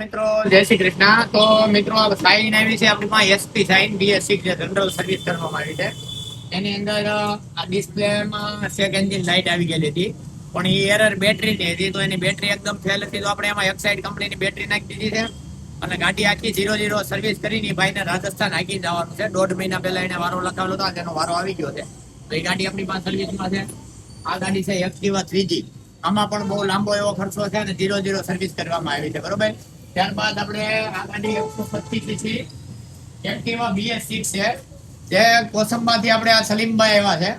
મિત્રો જય શ્રી કૃષ્ણ. તો મિત્રો સાઇન આવી છે આપણી પાસે એસપી સાઇન BS6 જે જનરલ સર્વિસ કરવામાં આવી છે. એની અંદર આ ડિસ્પ્લેમાં સેક એન્જિન લાઇટ આવી ગયેલી હતી, પણ એ એરર બેટરીની હતી. તો એની બેટરી એકદમ ફેલ હતી, તો આપણે એમાં એક્સાઇડ કંપનીની બેટરી નાખી દીધી છે અને ગાડી આખી 0-0 સર્વિસ કરીને ભાઈને રાજસ્થાન હાકી જવાનું છે. 1.5 મહિના પહેલા એને વારો લખાવેલો હતો, તેનો વારો આવી ગયો છે. તો એ ગાડી આપણી પાસે સર્વિસમાં છે. આ ગાડી છે એક્ટિવા 3G. આમાં પણ બહુ લાંબો એવો ખર્ચો છે અને 0-0 સર્વિસ કરવામાં આવી છે, બરોબર. ત્યારબાદ આપણે આ ગાડી 125 cc એક્ટિવા BS6 છે, જે કોસંબાથી આપણે આ સલીમભાઈ આવ્યા છે.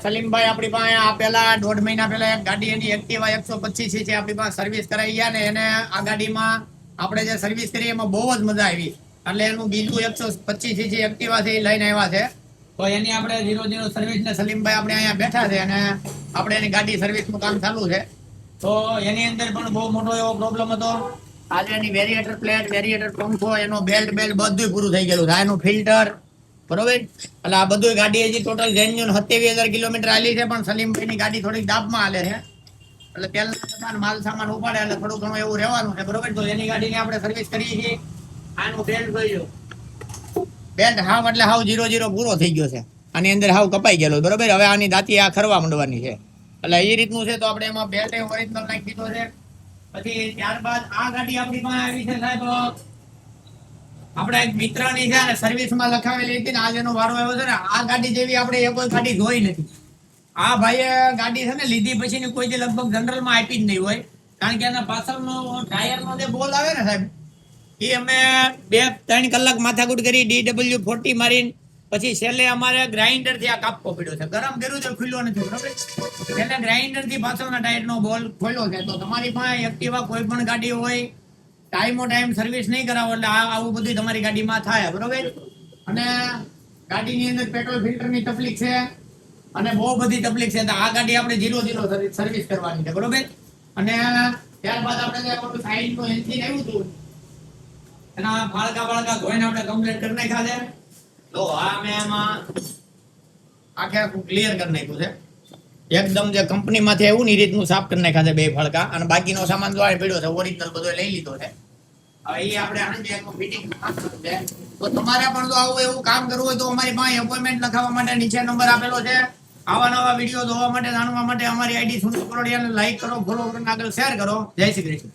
સલીમભાઈ આપણી પાસે આ પહેલા 1.5 મહિના પહેલા એક ગાડી એની એક્ટિવા 125 cc આપણી પાસે સર્વિસ કરાવી ગયા ને એને આ ગાડીમાં આપણે જે સર્વિસ કરી એમાં બહુ જ મજા આવી. એટલે એનું બીજું 125 cc એક્ટિવા થી લઈને આવ્યા છે. તો એની આપણે 0-0 સર્વિસ ને સલીમભાઈ આપણે અહીંયા બેઠા છે અને આપણે એની ગાડી સર્વિસનું કામ ચાલુ છે. તો એની અંદર પણ બહુ મોટો એવો પ્રોબ્લેમ હતો. આજે એની વેરિએટર પ્લેટ, વેરિએટર પંખો, એનો બેલ્ટ બધું પૂરું થઈ ગયેલું છે. એનું ફિલ્ટર, બરોબર. એટલે આ બધું ગાડી હજી ટોટલ જેન્યુન 27,000 કિલોમીટર હાલી છે, પણ સલીમભાઈની ગાડી થોડીક દાબમાં હાલે છે. એટલે તેલના માલ સામાન ઉપાડે એટલે થોડું ઘણું એવું રહેવાનું છે, બરોબર. તો એની ગાડીની આપણે સર્વિસ કરીએ છીએ. આનું બેલ્ટ જોઈ લો, બેલ્ટ હાવ એટલે હાવ 0-0 પૂરો થઈ ગયો છે. આની અંદર હાવ કપાઈ ગયેલો, બરોબર. હવે આની દાંતી આ ખરવા માંડવાની છે, એટલે એ રીતનું છે. તો આપણે એમાં બેલ્ટ ઓરિજિનલ નાખી દીધો છે. પછી ત્યારબાદ આ ગાડી આપણી પાસે આવી છે સાહેબ, આપણે એક મિત્રની છે ને સર્વિસમાં લખાવેલી હતી ને આજ એનો વારો આવ્યો છે ને. આ ગાડી જેવી આપણે એ કોઈ ગાડી જોઈ નથી. આ ભાઈએ ગાડી છે ને લીધી પછીની કોઈ જે લગભગ જનરલમાં આપી જ નહીં હોય, કારણ કે એના પાછળનો ટાયરનો જે બોલ આવે ને સાહેબ, એ અમે 2-3 કલાક માથાકૂટ કરી, DW40 મારીને પછી છેલ્લે અમારે ગ્રાઇન્ડર થી આ કાપવો પડ્યો છે. ગરમ કર્યું તો ખુલ્લો નથી, બરોબર. છેલ્લે ગ્રાઇન્ડર થી પાછળના ટાયરનો બોલ ખોલ્યો છે. તો તમારી પાસે એક્ટિવા કોઈ પણ ગાડી હોય, ટાઈમો ટાઈમ સર્વિસ નહીં કરાવો એટલે આવું બધું તમારી ગાડીમાં થાય, બરોબર. અને ગાડીની અંદર પેટ્રોલ ફિલ્ટરની તકલીફ છે અને બહુ બધી તકલીફ છે. તો આ ગાડી આપણે 0-0 સર્વિસ કરવાની છે, બરોબર. અને ત્યારબાદ આપણે જે આપણું સાઈડનું એન્જિન આવ્યું હતું એના ફાળકા ધોઈને આપણે કમ્પ્લીટ કરી નાખ્યા છે. તો આ મેં એમાં આખે આખું ક્લિયર કરી નાખ્યું છે. એકદમ જે કંપનીમાંથી આવ્યું ને એ રીતનું સાફ કરી નાખ્યા છે 2 ફાળકા. અને બાકીનો સામાન જો પડ્યો છે, ઓરિજિનલ બધો લઈ લીધો છે. હવે એ આપણે આને ફિટિંગ છે. તો તમારે પણ જો આવું એવું કામ કરવું હોય તો અમારી પાસે એપોઇન્ટમેન્ટ લખાવવા માટે નીચે નંબર આપેલો છે. આવા નવા વિડીયો જોવા માટે, જાણવા માટે અમારી આઈડી સુનિલ કરોડિયાને લાઈક કરો, ફોલો કરો, આગળ શેર કરો. જય શ્રી કૃષ્ણ.